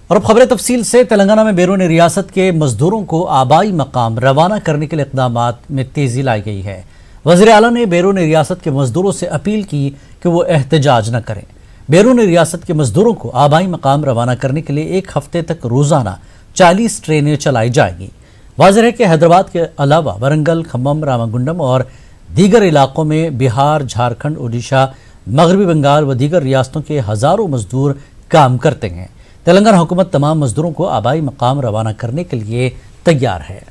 और अब खबरें तफसील से। तेलंगाना में बैरून रियासत के मजदूरों को आबाई मकाम रवाना करने के लिए इकदाम में तेजी लाई गई है। वज़ीर आला ने बैरून रियासत के मजदूरों से अपील की कि वो एहतजाज न करें। बैरून रियासत के मजदूरों को आबाई मकाम रवाना करने के लिए 1 हफ्ते तक रोजाना 40 ट्रेनें चलाई जाएंगी। वाज़ेह है कि हैदराबाद के अलावा वरंगल, खम्मम, रामागुंडम और दीगर इलाकों में बिहार, झारखंड, ओडिशा, मगरबी बंगाल व दीगर रियासतों के हजारों मजदूर काम करते हैं। तेलंगाना हुकूमत तमाम मजदूरों को आबाई मकाम रवाना करने के लिए तैयार है।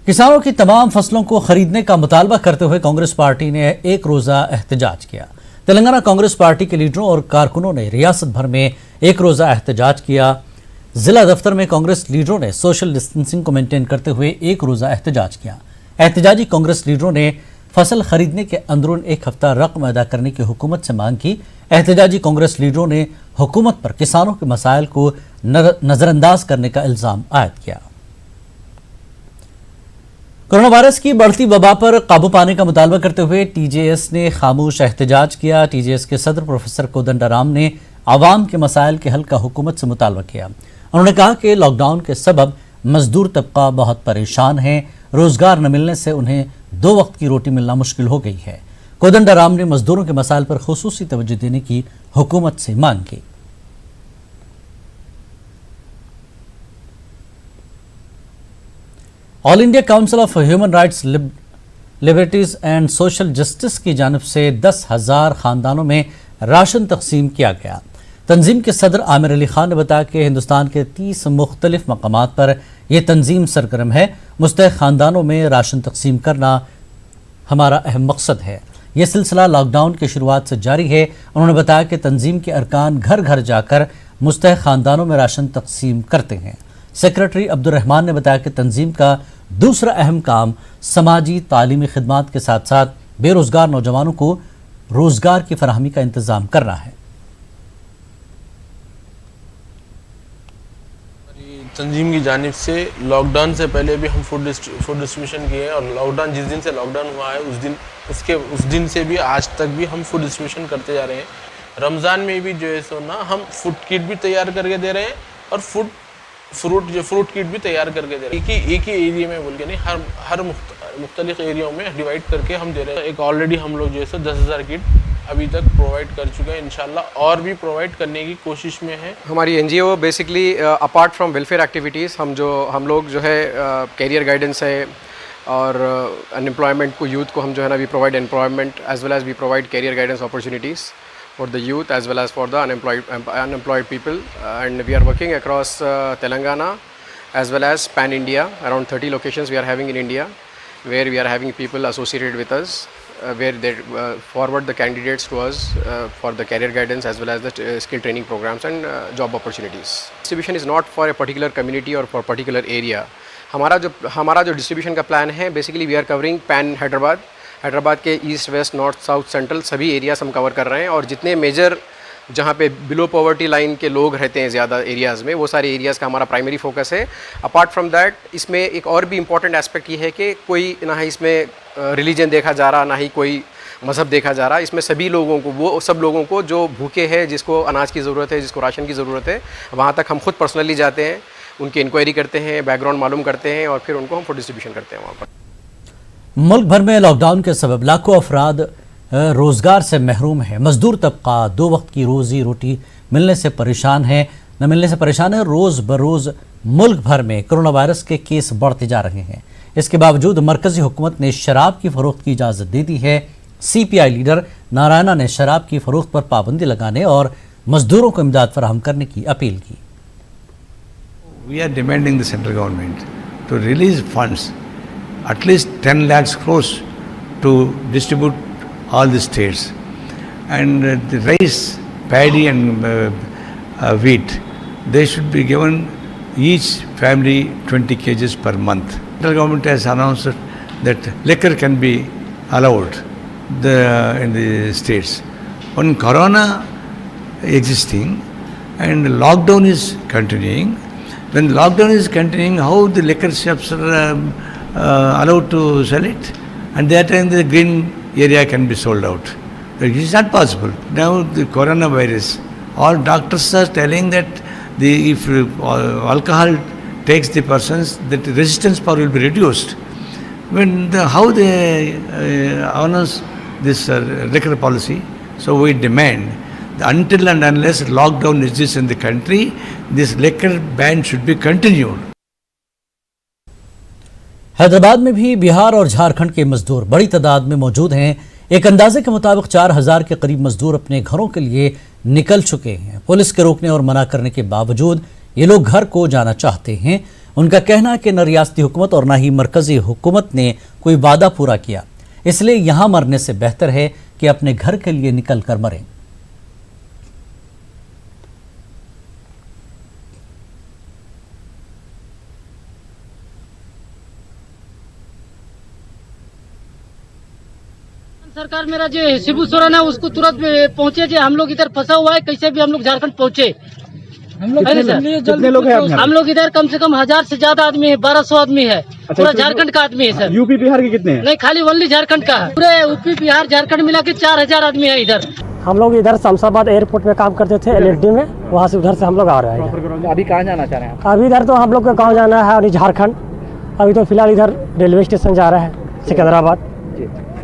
किसानों की तमाम फसलों को खरीदने का मुतालबा करते हुए कांग्रेस पार्टी ने 1 रोजा एहतजाज किया। तेलंगाना कांग्रेस पार्टी के लीडरों और कारकुनों ने रियासत भर में 1 रोजा एहतजाज किया। जिला दफ्तर में कांग्रेस लीडरों ने सोशल डिस्टेंसिंग को मेंटेन करते हुए 1 रोजा एहतजाज किया। एहतजाजी कांग्रेस लीडरों ने फसल खरीदने के अंदरून 1 हफ्ता रकम अदा करने की हुकूमत से मांग की। एहतजाजी कांग्रेस लीडरों ने हुकूमत पर किसानों के मसाइल को नजरअंदाज करने का इल्जाम आयद किया। कोरोना वायरस की बढ़ती वबा पर काबू पाने का मुतालबा करते हुए टीजेएस ने खामोश एहतजाज किया। टीजेएस के सदर प्रोफेसर कोदंडाराम ने आवाम के मसाइल के हल का हुकूमत से मुतालबा किया। उन्होंने कहा कि लॉकडाउन के सबब मजदूर तबका बहुत परेशान है। रोजगार न मिलने से उन्हें 2 वक्त की रोटी मिलना मुश्किल हो गई है। कोदंडाराम ने मजदूरों के मसाइल पर खुसूसी तवज्जो देने की हुकूमत से मांग की। All India council of human rights, liberties and social justice की जानिब से 10,000 खानदानों में राशन तकसीम किया गया। तंजीम के सदर आमिर अली खान ने बताया कि हिंदुस्तान के 30 मुख्तलिफ मकामात पर यह तंजीम सरगर्म है। मुस्तहिक खानदानों में राशन तकसीम करना हमारा अहम मकसद है। यह सिलसिला लॉकडाउन की शुरुआत से जारी है। उन्होंने बताया कि तंजीम के अरकान घर घर जाकर मुस्तहिक खानदानों में राशन तकसीम करते हैं। सेक्रेटरी अब्दुर्रहमान ने बताया कि तंजीम का दूसरा अहम काम समाजी तालीमी खिदमात के साथ साथ बेरोजगार नौजवानों को रोजगार की फराहमी का इंतजाम करना है। तंजीम की जानिब से लॉकडाउन से पहले भी हम फूड डिस्ट्रीब्यूशन किए हैं और लॉकडाउन जिस दिन से लॉकडाउन हुआ है उस दिन से भी आज तक भी हम फूड डिस्ट्रीब्यूशन करते जा रहे हैं। रमज़ान में भी जो है सो ना हम फूड किट भी तैयार करके दे रहे हैं और फ्रूट किट भी तैयार करके दे रहे हैं। एक ही एरिया में बोल के नहीं, हर मुख्तलिफ एरियाओं में डिवाइड करके हम दे रहे हैं। एक ऑलरेडी हम लोग जो है सो 10,000 किट अभी तक प्रोवाइड कर चुके हैं। इंशाल्लाह और भी प्रोवाइड करने की कोशिश में है। हमारी NGO basically apart from welfare activities हम लोग जो है कैरियर गाइडेंस है और अनएम्प्लॉयमेंट को यूथ को हम जो है ना we provide employment as well as we provide career guidance opportunities for the youth as well as for the unemployed people and we are working across Telangana as well as pan India. Around 30 locations we are having in India where we are having people associated with us where they forward the candidates to us for the career guidance as well as the skill training programs and job opportunities. Distribution is not for a particular community or for particular area. हमारा जो distribution का plan है basically we are covering pan Hyderabad के east, west, north, south, central सभी areas हम cover कर रहे हैं और जितने मेजर जहाँ पे बिलो पॉवर्टी लाइन के लोग रहते हैं ज़्यादा एरियाज़ में वो सारे एरियाज़ का हमारा प्राइमरी फोकस है। अपार्ट फ्रॉम दैट इसमें एक और भी इम्पॉर्टेंट एस्पेक्ट ये है कि कोई ना ही इसमें रिलीजन देखा जा रहा, ना ही कोई मज़हब देखा जा रहा। इसमें सभी लोगों को, वो सब लोगों को जो भूखे हैं, जिसको अनाज की ज़रूरत है, जिसको राशन की ज़रूरत है, वहाँ तक हम खुद पर्सनली जाते हैं, उनकी इंक्वायरी करते हैं, बैकग्राउंड मालूम करते हैं और फिर उनको हम फूड डिस्ट्रीब्यूशन करते हैं वहाँ पर। मुल्क भर में लॉकडाउन के सबब लाखों अफराद रोजगार से महरूम है। मजदूर तबका 2 वक्त की रोजी रोटी मिलने से परेशान है। रोज़ बरोज़ मुल्क भर में कोरोना वायरस के केस बढ़ते जा रहे हैं। इसके बावजूद मरकजी हुकूमत ने शराब की फरोख्त की इजाज़त दे दी है। CPI लीडर नारायणा ने शराब की फरोख्त पर पाबंदी लगाने और मजदूरों को इमदाद फराहम करने की अपील की। We are demanding the central government to release funds, at least 10 lakhs crores to distribute all the states, and the rice, paddy and wheat, they should be given each family 20 kgs per month. The government has announced that liquor can be allowed in the states. When corona existing and lockdown is continuing, when lockdown is continuing, how the liquor shops are allowed to sell it? And that time the green area can be sold out. It is not possible. Now the coronavirus, all doctors are telling that if alcohol takes the persons, that resistance power will be reduced. How they announce this liquor policy? So we demand that until and unless lockdown exists in the country, this liquor ban should be continued. Hyderabad में भी बिहार और झारखंड के मजदूर बड़ी तादाद में मौजूद हैं। एक अंदाजे के मुताबिक 4000 के करीब मजदूर अपने घरों के लिए निकल चुके हैं। पुलिस के रोकने और मना करने के बावजूद ये लोग घर को जाना चाहते हैं। उनका कहना है कि न रियासती हुकूमत और न ही मरकजी हुकूमत ने कोई वादा पूरा किया, इसलिए यहाँ मरने से बेहतर है कि अपने घर के लिए निकल कर मरें। सरकार मेरा जो शिबू सोरेन है उसको तुरंत पहुंचे, जो हम लोग इधर फंसा हुआ है, कैसे भी हम लोग झारखंड पहुंचे। हम लोग कितने लोग हैं? हम लोग इधर कम से कम 1000 से ज्यादा आदमी है, 1200 आदमी है। पूरा झारखंड का आदमी है सर। यूपी बिहार के कितने हैं? नहीं, खाली ओनली झारखंड का है। पूरे यूपी बिहार झारखंड मिला के 4000 आदमी है इधर। हम लोग इधर शमशाबाद एयरपोर्ट में काम करते थे LSD में, वहाँ से उधर से हम लोग आ रहे हैं। अभी कहाँ जाना चाह रहे हैं? अभी इधर तो हम लोग का गाँव जाना है और झारखंड। अभी तो फिलहाल इधर रेलवे स्टेशन जा रहा है सिकंदराबाद।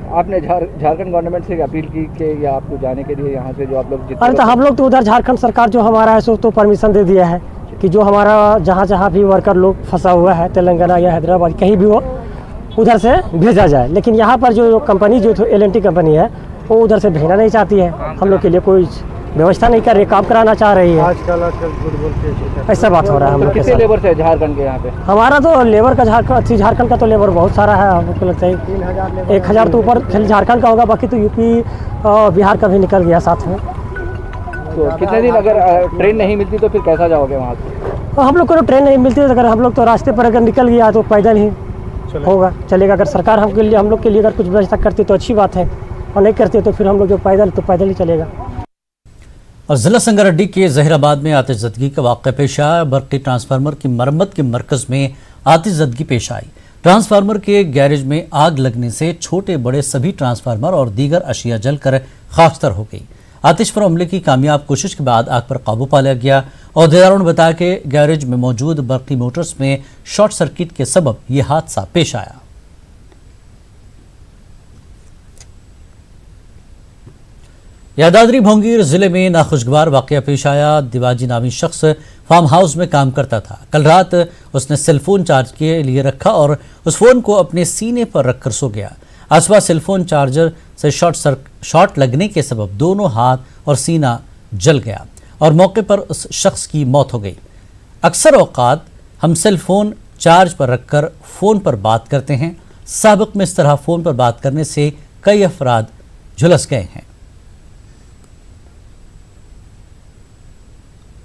आपने झारखंड गवर्नमेंट से अपील की कि या आपको जाने के लिए यहाँ से जो आप लोग? अरे तो हम लोग तो उधर झारखंड सरकार जो हमारा है सो तो परमिशन दे दिया है कि जो हमारा जहाँ जहाँ भी वर्कर लोग फंसा हुआ है तेलंगाना या हैदराबाद कहीं भी हो उधर से भेजा जाए। लेकिन यहाँ पर जो कंपनी जो L&T कंपनी है वो उधर से भेजना नहीं चाहती है। हम लोग के लिए कोई व्यवस्था नहीं कर रही, काम कराना चाह रही है। आजकल ऐसा बात हो रहा है हम लोग के साथ। लेबर से झारखंड के यहाँ पे? हमारा तो लेबर का झारखंड का तो लेबर बहुत सारा है। हमको लगता है 1000 तो ऊपर खाली झारखंड का होगा, बाकी तो यूपी बिहार का भी निकल गया साथ में। तो कितने दिन अगर ट्रेन नहीं मिलती तो फिर कैसा जाओगे वहाँ से? तो हम लोग को तो ट्रेन नहीं मिलती, अगर हम लोग तो रास्ते पर अगर निकल गया तो पैदल ही होगा, चलेगा। अगर सरकार हम लोग के लिए अगर कुछ व्यवस्था करती तो अच्छी बात है, और नहीं करती तो फिर हम लोग जो पैदल ही चलेगा। और जिला संगारेड्डी के जहीराबाद में आतिशज़दगी का वाक़या पेश आया। बर्क़ी ट्रांसफार्मर की मरम्मत के मरकज़ में आतिशज़दगी पेश आई। ट्रांसफार्मर के गैरेज में आग लगने से छोटे बड़े सभी ट्रांसफार्मर और दीगर अशिया जलकर खाकतर हो गई। आतिश पर हमले की कामयाब कोशिश के बाद आग पर काबू पा लिया गया। अहदेदारों ने बताया कि गैरेज में मौजूद बर्क़ी मोटर्स में शॉर्ट सर्किट के सबब ये हादसा पेश आया। यादाद्री भोंगीर जिले में नाखुशगवार वाक़या पेश आया। दिवाजी नामी शख्स फार्म हाउस में काम करता था। कल रात उसने सेलफोन चार्ज के लिए रखा और उस फोन को अपने सीने पर रखकर सो गया। आसपास सेलफोन चार्जर से शॉर्ट लगने के सबब दोनों हाथ और सीना जल गया और मौके पर उस शख्स की मौत हो गई। अक्सर औकात हम सेलफोन चार्ज पर रखकर फ़ोन पर बात करते हैं। साबिक़ में इस तरह फ़ोन पर बात करने से कई अफराद झुलस गए हैं।